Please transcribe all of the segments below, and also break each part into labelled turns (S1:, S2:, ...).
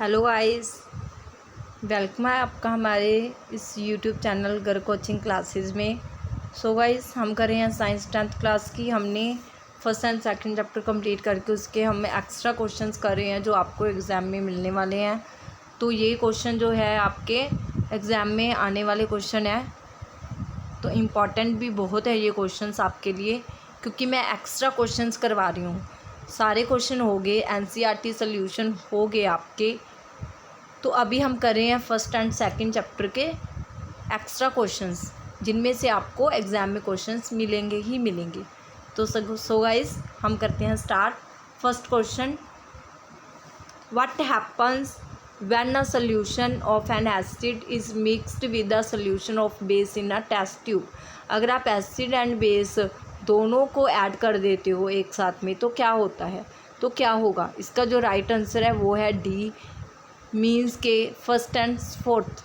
S1: Hello guys, welcome है आपका हमारे इस यूट्यूब चैनल घर कोचिंग क्लासेस में। सो गाइस, हम कर रहे हैं साइंस 10th क्लास की। हमने first and second chapter complete करके उसके हम एक्स्ट्रा क्वेश्चंस कर रहे हैं जो आपको एग्ज़ाम में मिलने वाले हैं। तो ये क्वेश्चन जो है आपके एग्ज़ाम में आने वाले क्वेश्चन है, तो इम्पॉर्टेंट भी बहुत है ये क्वेश्चंस आपके लिए, क्योंकि मैं एक्स्ट्रा क्वेश्चंस करवा रही हूँ। सारे क्वेश्चन हो गए, एनसीईआरटी सॉल्यूशन हो गए आपके। तो अभी हम कर रहे हैं फर्स्ट एंड सेकंड चैप्टर के एक्स्ट्रा क्वेश्चंस, जिनमें से आपको एग्ज़ाम में क्वेश्चंस मिलेंगे ही मिलेंगे। तो सो गाइस, हम करते हैं start. First question, what happens when a solution of an acid is mixed with a solution of base in a test tube. अगर आप एसिड एंड बेस दोनों को ऐड कर देते हो एक साथ में तो क्या होता है, तो क्या होगा? इसका जो राइट आंसर है वो है डी, मीन्स के फर्स्ट एंड फोर्थ।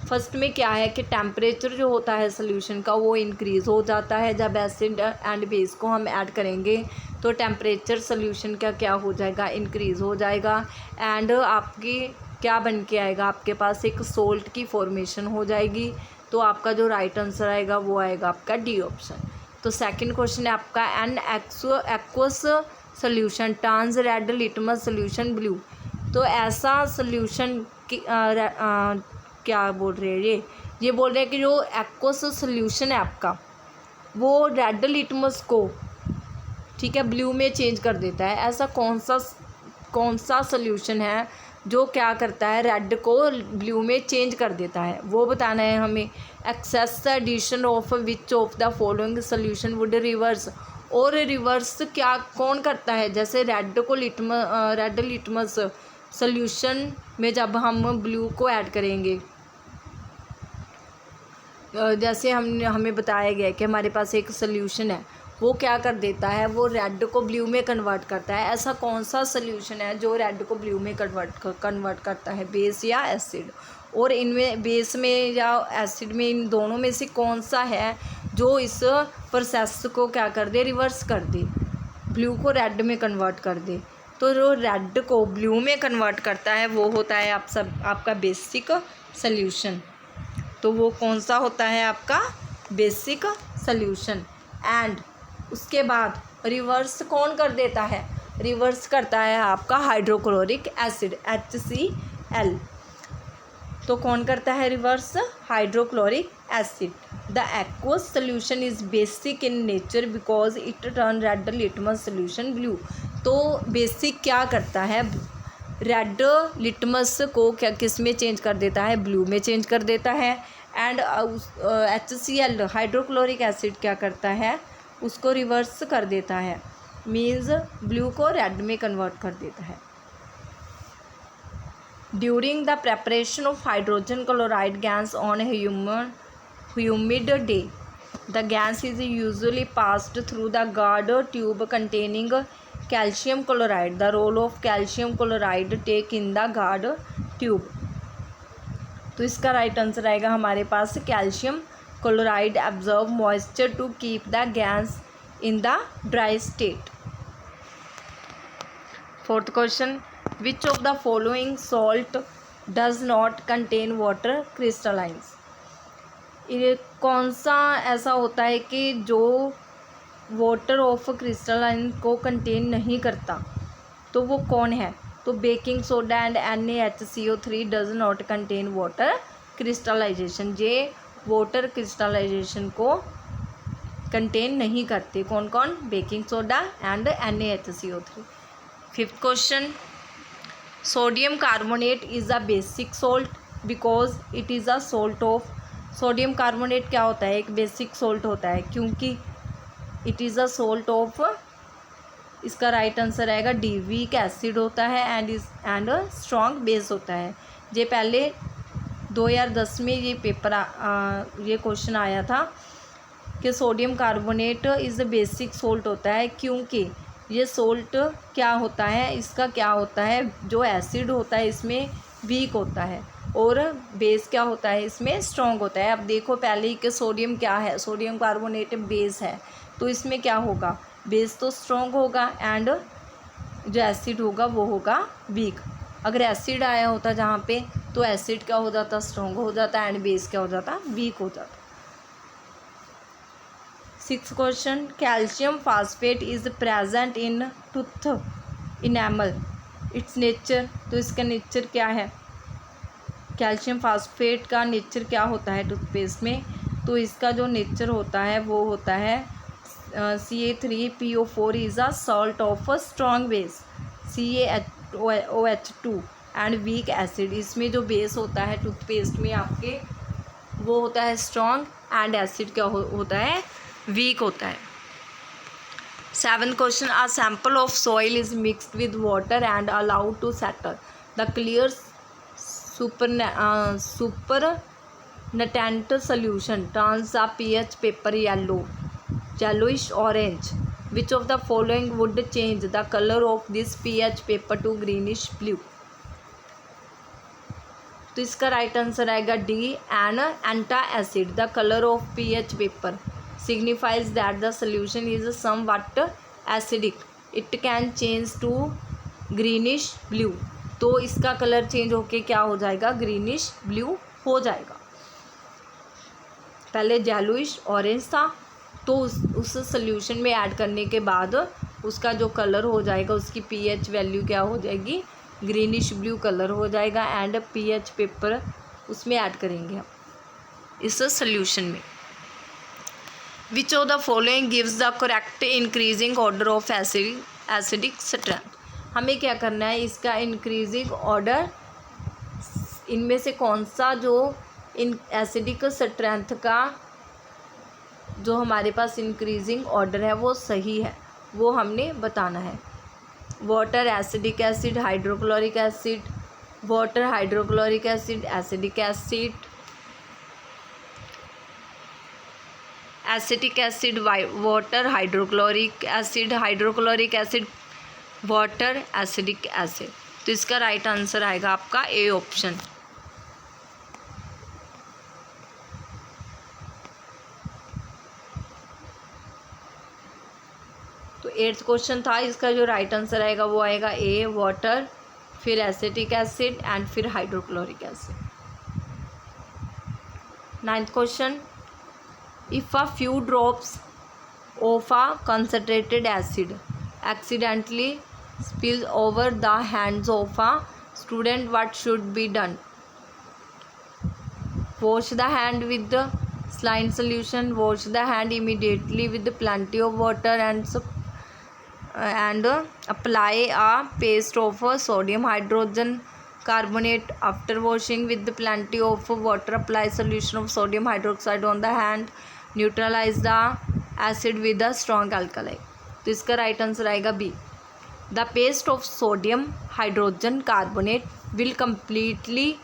S1: फर्स्ट में क्या है कि टेम्परेचर जो होता है सोल्यूशन का वो इंक्रीज़ हो जाता है। जब एसिड एंड बेस को हम ऐड करेंगे तो टेम्परेचर सोल्यूशन का क्या हो जाएगा, इंक्रीज़ हो जाएगा। एंड आपकी क्या बन के आएगा, आपके पास एक सोल्ट की फॉर्मेशन हो जाएगी। तो आपका जो राइट आंसर आएगा वो आएगा आपका डी ऑप्शन। तो सेकंड क्वेश्चन है आपका, an aqueous solution turns red litmus solution blue. तो ऐसा सोल्यूशन क्या बोल रहे हैं, ये बोल रहे हैं कि जो एक्वस सोल्यूशन है आपका वो रेड लिटमस को, ठीक है, ब्लू में चेंज कर देता है। ऐसा कौन सा सोल्यूशन है जो क्या करता है, रेड को ब्लू में चेंज कर देता है, वो बताना है हमें। Excess the addition of which of the following solution would reverse. और रिवर्स क्या कौन करता है? जैसे रेड लिटमस सोल्यूशन में जब हम ब्लू को ऐड करेंगे, जैसे हमें बताया गया है कि हमारे पास एक सोल्यूशन है, वो क्या कर देता है, वो रेड को ब्लू में कन्वर्ट करता है। ऐसा कौन सा सोल्यूशन है जो रेड को ब्लू में कन्वर्ट करता है, बेस या एसिड? और इनमें बेस में या एसिड में, इन दोनों में से कौन सा है जो इस प्रोसेस को क्या कर दे, रिवर्स कर दे, ब्लू को रेड में कन्वर्ट कर दे? तो जो रेड को ब्लू में कन्वर्ट करता है वो होता है आपका बेसिक सोल्यूशन। तो वो कौन सा होता है आपका बेसिक सोल्यूशन। एंड उसके बाद रिवर्स कौन कर देता है? रिवर्स करता है आपका हाइड्रोक्लोरिक एसिड HCl। तो कौन करता है reverse? Hydrochloric acid. The aqueous solution is basic in nature because it turn red litmus solution blue. तो बेसिक क्या करता है, रेड लिटमस को क्या किस में चेंज कर देता है, ब्लू में चेंज कर देता है। एंड HCl हाइड्रोक्लोरिक एसिड क्या करता है, उसको रिवर्स कर देता है, मीन्स ब्लू को रेड में कन्वर्ट कर देता है। During the preparation of hydrogen chloride gas on humid day, the gas is usually passed through the guard tube containing calcium chloride. The role of calcium chloride take in the guard tube. तो इसका right answer आएगा हमारे पास calcium chloride absorb moisture to keep the gas in the dry state. Fourth question, which of the following salt does not contain water crystallines. ये कौन सा ऐसा होता है कि जो वाटर ऑफ क्रिस्टलाइन को कंटेन नहीं करता, तो वो कौन है? तो baking soda and NaHCO3 does not contain water crystallisation. ये वाटर क्रिस्टलाइजेशन को कंटेन नहीं करते। कौन कौन? Baking soda and NaHCO3। Fifth question, sodium carbonate is a basic salt because it is a salt of. Sodium carbonate क्या होता है? एक बेसिक सोल्ट होता है क्योंकि it is a salt of. इसका राइट आंसर आएगा डी, वीक एसिड होता है एंड स्ट्रॉन्ग बेस होता है। ये पहले 2010 में ये ये क्वेश्चन आया था कि sodium carbonate is a basic salt होता है क्योंकि ये सोल्ट क्या होता है, इसका क्या होता है, जो एसिड होता है इसमें वीक होता है और बेस क्या होता है, इसमें स्ट्रॉन्ग होता है। अब देखो पहले ही कि सोडियम क्या है, सोडियम कार्बोनेट बेस है, तो इसमें क्या होगा, बेस तो स्ट्रॉन्ग होगा एंड जो एसिड होगा वो होगा वीक। अगर एसिड आया होता जहाँ पे तो एसिड क्या हो जाता, स्ट्रॉन्ग हो जाता, एंड बेस क्या हो जाता, वीक हो जाता। 6th question, calcium phosphate is present in tooth enamel, it's nature. तो इसका नेचर क्या है, कैल्शियम फास्फेट का नेचर क्या होता है टूथपेस्ट में, तो इसका जो नेचर होता है वो होता है CA3PO4 is a salt of a strong base, CaOH2 and weak acid. इसमें जो बेस होता है टूथपेस्ट में आपके वो होता है स्ट्रॉन्ग, एंड एसिड क्या होता है, वीक होता है। 7th question, a sample of soil is mixed with water and allowed to settle, the clear supernatant solution turns the pH paper yellowish orange. Which of the following would change the color of this pH paper to greenish blue? तो इसका right answer आएगा D, an antacid. The colour of pH paper signifies that the solution is somewhat acidic. It can change to greenish blue. तो इसका colour change होके क्या हो जाएगा, greenish blue हो जाएगा। पहले येलोइश ऑरेंज था, तो उस सोल्यूशन में ऐड करने के बाद उसका जो कलर हो जाएगा, उसकी पीएच वैल्यू क्या हो जाएगी, ग्रीनिश ब्लू कलर हो जाएगा, एंड पीएच पेपर उसमें ऐड करेंगे हम इस सोल्यूशन में। विच of the following gives the correct increasing order of acidic strength. हमें क्या करना है, इसका इंक्रीजिंग ऑर्डर, इनमें से कौन सा जो इन एसिडिक स्ट्रेंथ का जो हमारे पास इंक्रीजिंग ऑर्डर है वो सही है, वो हमने बताना है। Water, acidic acid, hydrochloric acid, water, hydrochloric acid, acidic acid, acetic acid, water, hydrochloric acid, hydrochloric acid, water, acidic acid. तो इसका राइट आंसर आएगा आपका ए ऑप्शन। तो 8th क्वेश्चन था, इसका जो राइट आंसर आएगा वो आएगा ए, वाटर, फिर एसिटिक एसिड एंड फिर hydrochloric acid. 9th question, if a few drops of a concentrated acid accidentally spills over the hands of a student, what should be done? Wash the hand with the saline solution, wash the hand immediately with plenty of water, and apply a paste of sodium hydrogen carbonate. After washing with plenty of water, apply solution of sodium hydroxide on the hand, neutralize the acid with a strong alkali. तो इसका right answer आएगा B, the paste of sodium hydrogen carbonate will completely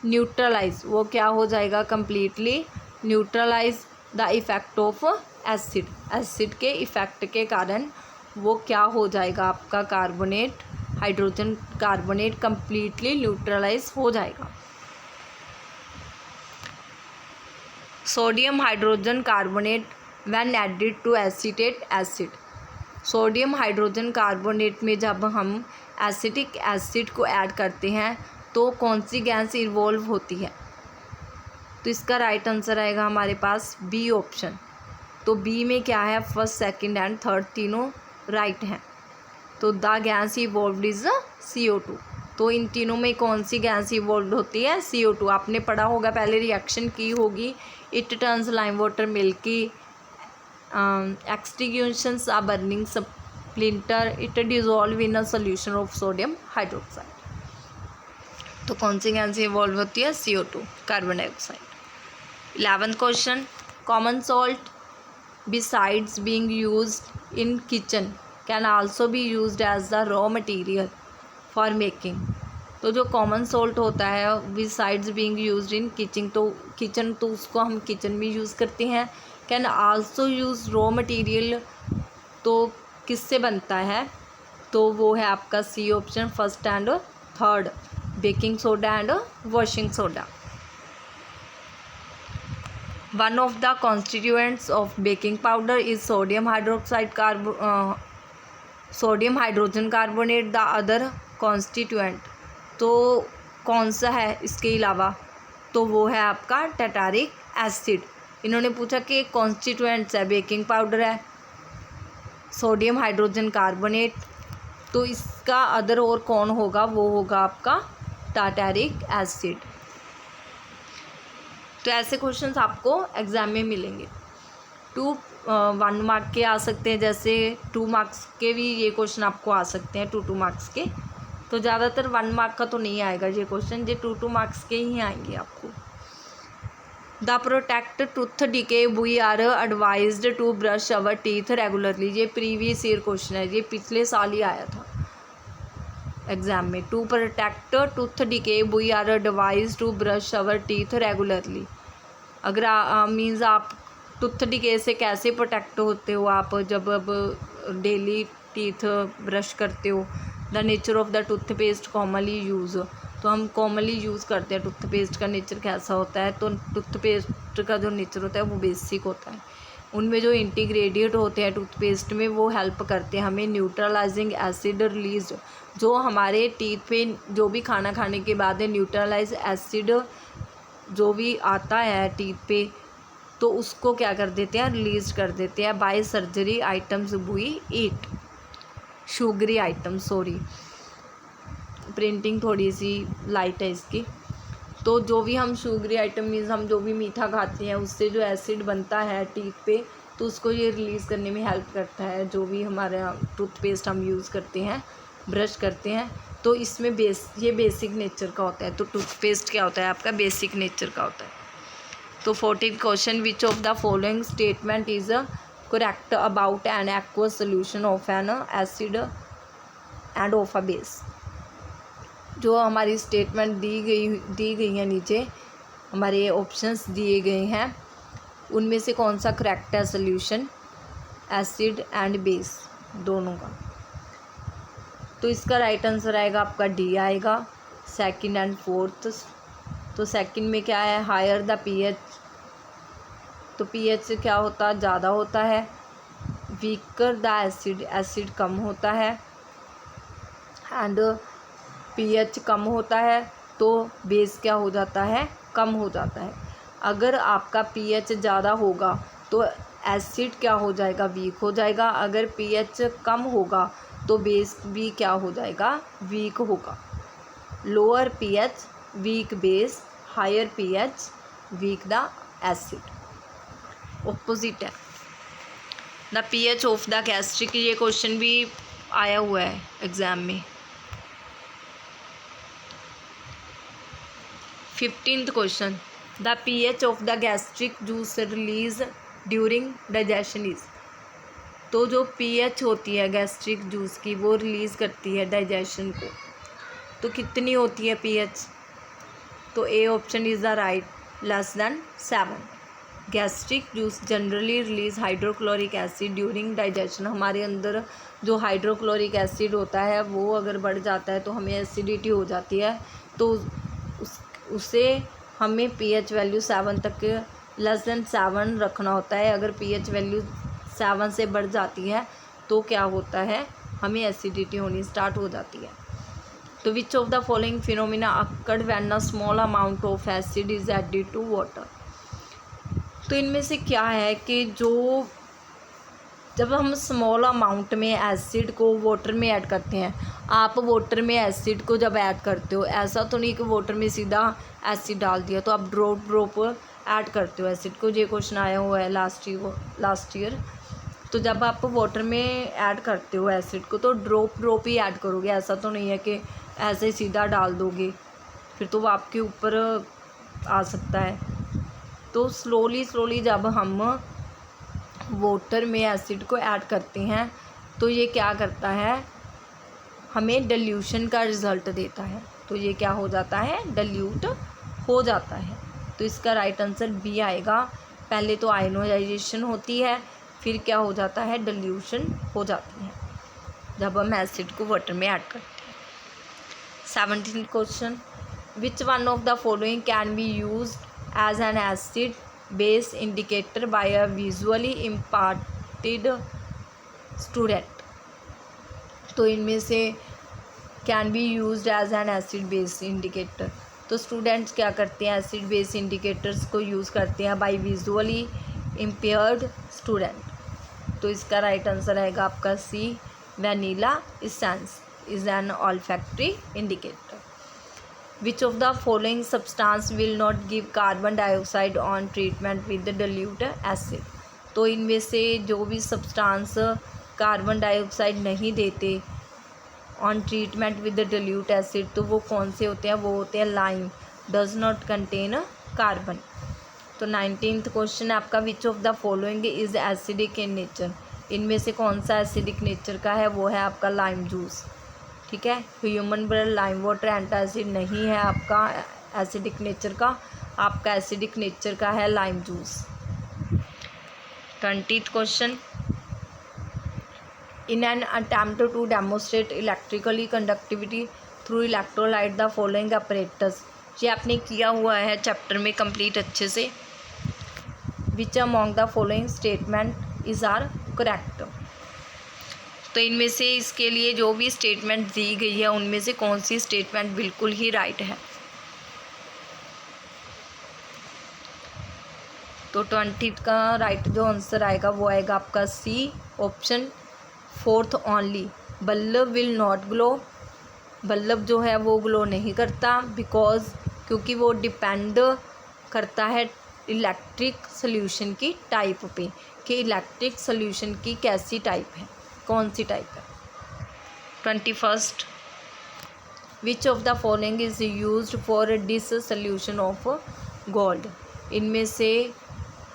S1: neutralize. वो क्या हो जाएगा, completely neutralize the effect of acid. Acid के effect के कारण वो क्या हो जाएगा, आपका carbonate, hydrogen carbonate completely neutralize हो जाएगा। Sodium hydrogen carbonate when added to acetate acid. Sodium hydrogen carbonate में जब हम एसिटिक एसिड को ऐड करते हैं तो कौन सी गैस इन्वॉल्व होती है, तो इसका राइट आंसर आएगा हमारे पास बी ऑप्शन। तो बी में क्या है, फर्स्ट, सेकंड एंड थर्ड तीनों राइट हैं। तो the gas evolved is CO2। तो इन तीनों में कौन सी गैस इवॉल्व होती है, CO2। आपने पढ़ा होगा, पहले रिएक्शन की होगी, it turns lime water milky, extinguishes a burning splinter, it dissolve in a solution of sodium hydroxide। तो कौन सी गैस इवॉल्व होती है, CO2, carbon dioxide. 11th question, common salt besides being used in kitchen can also be used as the raw material for making। तो जो common salt होता है besides being used in kitchen, तो उसको हम kitchen में यूज़ करते हैं। Can also use raw material, तो किससे बनता है, तो वो है आपका C option, first and third, baking soda and washing soda. One of the constituents of baking powder is sodium hydrogen carbonate, the other constituent. तो कौन सा है इसके अलावा, तो वो है आपका टारटारिक एसिड। इन्होंने पूछा कि कॉन्स्टिट्यूएंट्स है, बेकिंग पाउडर है, सोडियम हाइड्रोजन कार्बोनेट, तो इसका अदर और कौन होगा, वो होगा आपका टारटारिक एसिड। तो ऐसे क्वेश्चंस आपको एग्ज़ाम में मिलेंगे। 1 मार्क के आ सकते हैं, जैसे 2 मार्क्स के भी ये क्वेश्चन आपको आ सकते हैं, 2 मार्क्स के। तो ज़्यादातर 1 मार्क का तो नहीं आएगा ये क्वेश्चन, ये 2 मार्क्स के ही आएंगे आपको। The protect tooth decay we are advised to brush our teeth regularly, ये प्रीवियस ईयर क्वेश्चन है, ये पिछले साल ही आया था एग्ज़ाम में। To protect tooth decay we are advised to brush our teeth regularly, अगर मीन्स आप टूथ डिके से कैसे प्रोटेक्ट होते हो आप जब अब डेली टीथ ब्रश करते हो। The nature of the toothpaste commonly use, तो हम कॉमनली यूज़ करते हैं टूथपेस्ट का नेचर कैसा होता है, तो टूथपेस्ट का जो नेचर होता है वो बेसिक होता है। उनमें जो इंटीग्रेडिएंट होते हैं टूथपेस्ट में वो हेल्प करते हैं हमें न्यूट्रलाइजिंग एसिड रिलीज, जो हमारे टीथ पे जो भी खाना खाने के बाद न्यूट्रलाइज एसिड जो भी आता है टीथ पे, तो उसको क्या कर देते हैं, रिलीज कर देते हैं by surgery items we eat, sugary item, sorry printing थोड़ी सी लाइट है इसकी। तो जो भी हम शुगरी आइटम मीन्स हम जो भी मीठा खाते हैं उससे जो एसिड बनता है टीथ पे, तो उसको ये रिलीज़ करने में हेल्प करता है। जो भी हमारा टूथपेस्ट हम यूज़ करते हैं, ब्रश करते हैं, तो इसमें ये बेसिक नेचर का होता है। तो टूथपेस्ट क्या होता है आपका, बेसिक नेचर का होता है। तो 14 question, which of the following statement is correct about an aqueous solution of an acid end of a base. जो हमारी स्टेटमेंट दी गई है नीचे, हमारे ऑप्शंस दिए गए हैं, उनमें से कौन सा करेक्ट है सोल्यूशन एसिड एंड बेस दोनों का। तो इसका राइट आंसर आएगा आपका डी आएगा, सेकंड एंड फोर्थ। तो सेकंड में क्या है, हायर द पीएच, तो पीएच से क्या होता, ज़्यादा होता है। वीकर द एसिड, एसिड कम होता है। एंड पीएच कम होता है तो बेस क्या हो जाता है, कम हो जाता है। अगर आपका पीएच ज़्यादा होगा तो एसिड क्या हो जाएगा, वीक हो जाएगा। अगर पीएच कम होगा तो बेस भी क्या हो जाएगा, वीक होगा। Lower pH weak base, higher pH weak the acid, opposite है। The pH of the gastric, ये क्वेश्चन भी आया हुआ है एग्ज़ाम में। 15th question, the pH of the gastric juice release during digestion is, तो जो पीएच होती है गैस्ट्रिक जूस की वो रिलीज़ करती है डाइजेशन को, तो कितनी होती है पीएच, तो A option is the right, less than 7। Gastric juice generally release hydrochloric acid during digestion, हमारे अंदर जो हाइड्रोक्लोरिक एसिड होता है वो अगर बढ़ जाता है तो हमें एसिडिटी हो जाती है, तो उसे हमें पीएच वैल्यू 7 तक, लेस देन 7 रखना होता है। अगर पीएच वैल्यू 7 से बढ़ जाती है तो क्या होता है, हमें एसिडिटी होनी स्टार्ट हो जाती है। तो which of the following phenomena occurred when a small amount of acid is added to water, तो इनमें से क्या है कि जो जब हम स्मॉल अमाउंट में एसिड को वाटर में ऐड करते हैं, आप वाटर में एसिड को जब ऐड करते हो, ऐसा तो नहीं कि वाटर में सीधा एसिड डाल दिया, तो आप ड्रॉप ऐड करते हो एसिड को। ये क्वेश्चन आया हुआ है लास्ट ईयर। तो जब आप वाटर में ऐड करते हो एसिड को तो ड्रॉप ही ऐड करोगे, ऐसा तो नहीं है कि ऐसे ही सीधा डाल दोगे, फिर तो वो आपके ऊपर आ सकता है। तो स्लोली जब हम वाटर में एसिड को ऐड करते हैं तो ये क्या करता है, हमें डिल्यूशन का रिज़ल्ट देता है। तो ये क्या हो जाता है, डिल्यूट हो जाता है। तो इसका राइट आंसर बी आएगा। पहले तो आयनोनाइजेशन होती है, फिर क्या हो जाता है, डिल्यूशन हो जाती है जब हम एसिड को वाटर में ऐड करते हैं। 17th question, which one of the following can be used as an acid base indicator by a visually imparted student, तो इनमें से can be used as an acid base indicator. तो students क्या करते हैं, एसिड बेस इंडिकेटर्स को use करते हैं बाय विजुअली इम्पेयर्ड स्टूडेंट। तो इसका राइट आंसर आएगा आपका C, vanilla essence is an olfactory indicator. Which of the following substance will not give carbon dioxide on treatment with dilute acid. तो इनमें से जो भी सब्सटेंस कार्बन डाइऑक्साइड नहीं देते on treatment with dilute acid, तो वो कौन से होते हैं, वो होते हैं lime, does not contain carbon. तो 19th क्वेश्चन है आपका, विच of the following is acidic in nature. इनमें से कौन सा एसिडिक नेचर का है, वो है आपका लाइम जूस। ठीक है, human blood, lime water antacid नहीं है आपका एसिडिक नेचर का, आपका एसिडिक नेचर का है lime juice. 20th question, in an attempt to demonstrate electrically conductivity through electrolyte the following apparatus. ये आपने किया हुआ है चैप्टर में कंप्लीट अच्छे से। Which among the following statement is are correct. तो इनमें से इसके लिए जो भी स्टेटमेंट दी गई है उनमें से कौन सी स्टेटमेंट बिल्कुल ही राइट है। तो 20 का राइट जो आंसर आएगा वो आएगा आपका C, option 4 only. Bulb will not glow, bulb जो है वो ग्लो नहीं करता, बिकॉज क्योंकि वो डिपेंड करता है इलेक्ट्रिक सोल्यूशन की टाइप पे, कि इलेक्ट्रिक सोल्यूशन की कैसी टाइप है, कौन सी टाइप है। 21, विच of the following is used for dissolution of gold. इनमें से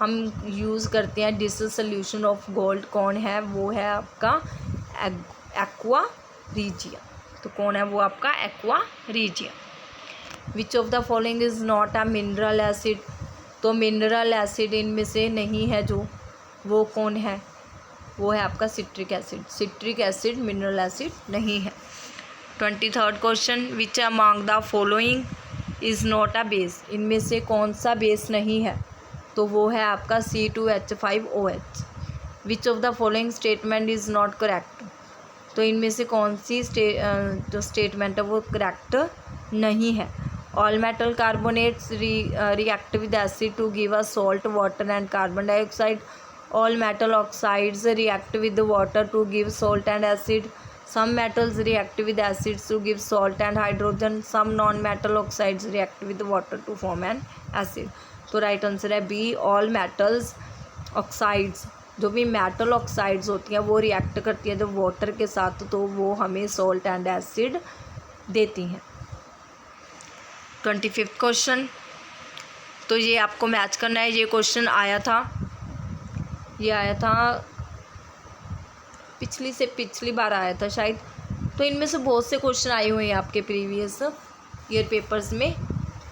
S1: हम यूज़ करते हैं डिसोल्यूशन ऑफ गोल्ड, कौन है, वो है आपका एक्वा रीजिया। तो कौन है वो आपका aqua regia. Which of the following is not a mineral acid. तो मिनरल एसिड इनमें से नहीं है जो, वो कौन है, वो है आपका citric acid. Citric acid mineral acid नहीं है। 23rd question, which among the following is not a base. इनमें से कौन सा बेस नहीं है, तो वो है आपका C2H5OH। Which of the following statement is not correct. तो इनमें से कौन सी जो स्टेटमेंट है वो करेक्ट नहीं है। All metal carbonates react with acid to give a salt, water and carbon dioxide. All metal oxides react with water to give salt and acid. Some metals react with acids to give salt and hydrogen. Some non metal oxides react with water to form an acid. तो right answer है B, all metals oxides. जो भी metal oxides होती हैं वो react करती हैं जब वाटर के साथ, तो वो हमें सॉल्ट एंड एसिड देती हैं। 25th क्वेश्चन, तो ये आपको मैच करना है। ये क्वेश्चन आया था पिछली बार आया था शायद। तो इनमें से बहुत से क्वेश्चन आए हुए हैं आपके प्रीवियस ईयर पेपर्स में,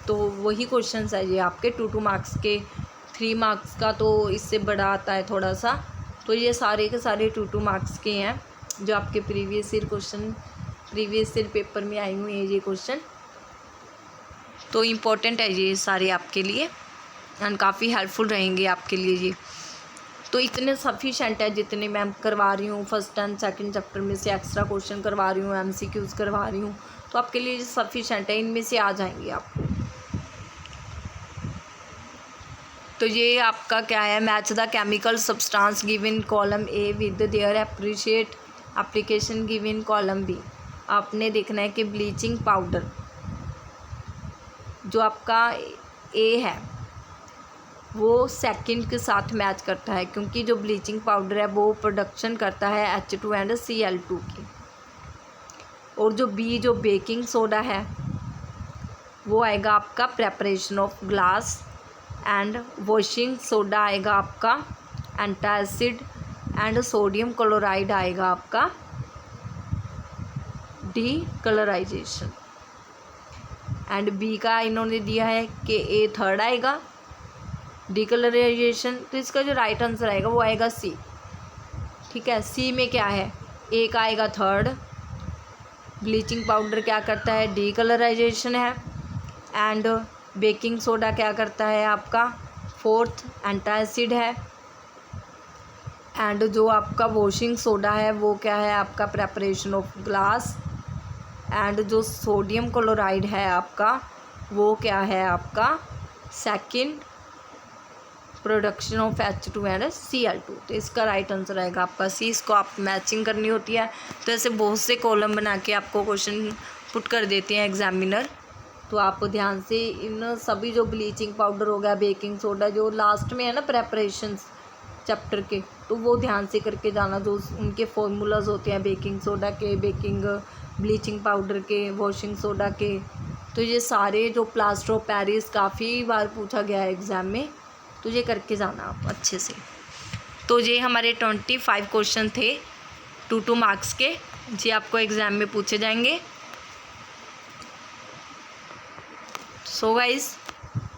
S1: तो वही क्वेश्चन है ये आपके 2 मार्क्स के। 3 मार्क्स का तो इससे बड़ा आता है थोड़ा सा। तो ये सारे के सारे 2 मार्क्स के हैं जो आपके प्रीवियस ईयर पेपर में आए हुए हैं ये क्वेश्चन। तो इम्पोर्टेंट है ये सारे आपके लिए एंड काफ़ी हेल्पफुल रहेंगे आपके लिए ये। तो इतने सफिशेंट है जितने मैं करवा रही हूँ, फर्स्ट एंड सेकंड चैप्टर में से एक्स्ट्रा क्वेश्चन करवा रही हूँ, MCQs करवा रही हूँ, तो आपके लिए सफिशेंट है, इनमें से आ जाएंगे आपको। तो ये आपका क्या है, match the chemical substance given column A with their application given column B. आपने देखना है कि ब्लीचिंग पाउडर जो आपका ए है वो सेकंड के साथ मैच करता है, क्योंकि जो ब्लीचिंग पाउडर है वो प्रोडक्शन करता है H2 एंड Cl2 की। और जो बी जो बेकिंग सोडा है वो आएगा आपका preparation of glass, and washing soda आएगा आपका एंटासिड, एंड सोडियम क्लोराइड आएगा आपका डीकलराइजेशन। एंड बी का इन्होंने दिया है कि ए थर्ड आएगा डीकलराइजेशन, तो इसका जो राइट आंसर आएगा वो आएगा सी। ठीक है, सी में क्या है, ए का आएगा थर्ड, ब्लीचिंग पाउडर क्या करता है, डीकलराइजेशन है, एंड बेकिंग सोडा क्या करता है आपका फोर्थ, एंटासिड है, एंड जो आपका वॉशिंग सोडा है वो क्या है आपका प्रेपरेशन ऑफ ग्लास, एंड जो सोडियम क्लोराइड है आपका वो क्या है आपका second production of H2 and Cl2। तो इसका राइट आंसर आएगा आपका सी। इसको आप मैचिंग करनी होती है। तो ऐसे बहुत से कॉलम बना के आपको क्वेश्चन पुट कर देते हैं एग्जामिनर। तो आप ध्यान से इन सभी जो ब्लीचिंग पाउडर हो गया, बेकिंग सोडा, जो लास्ट में है ना प्रेपरेशंस चैप्टर के, तो वो ध्यान से करके जाना। जो उनके फॉर्मूलाज होते हैं बेकिंग सोडा के, ब्लीचिंग पाउडर के, वॉशिंग सोडा के, तो ये सारे जो प्लास्टर ऑफ पेरिस काफ़ी बार पूछा गया है एग्ज़ाम में, तो ये करके जाना आप अच्छे से। तो ये हमारे 25 क्वेश्चन थे 2 मार्क्स के, जी आपको एग्ज़ाम में पूछे जाएंगे। सो गाइस,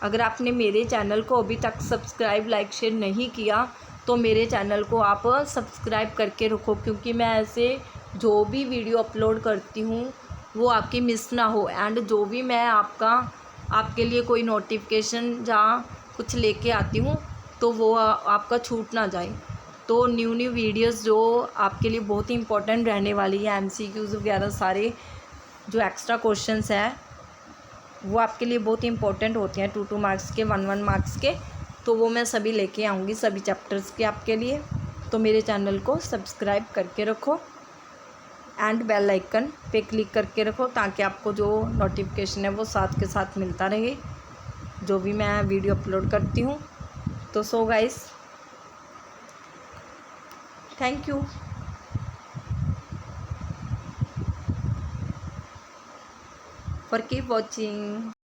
S1: अगर आपने मेरे चैनल को अभी तक सब्सक्राइब, लाइक, शेयर नहीं किया तो मेरे चैनल को आप सब्सक्राइब करके रखो, क्योंकि मैं ऐसे जो भी वीडियो अपलोड करती हूँ वो आपकी मिस ना हो। एंड जो भी मैं आपके लिए कोई नोटिफिकेशन जहाँ कुछ लेके आती हूँ तो वो आपका छूट ना जाए। तो न्यू वीडियोस जो आपके लिए बहुत ही इंपॉर्टेंट रहने वाली है, MCQs वगैरह सारे जो एक्स्ट्रा क्वेश्चंस हैं वो आपके लिए बहुत ही इंपॉर्टेंट होते हैं 2 मार्क्स के, 1 मार्क्स के। तो वो मैं सभी लेके आऊँगी सभी चैप्टर्स के आपके लिए। तो मेरे चैनल को सब्सक्राइब करके रखो एंड बेल आइकन पे क्लिक करके रखो, ताकि आपको जो नोटिफिकेशन है वो साथ के साथ मिलता रहे जो भी मैं वीडियो अपलोड करती हूँ। तो so guys, thank you for keep watching.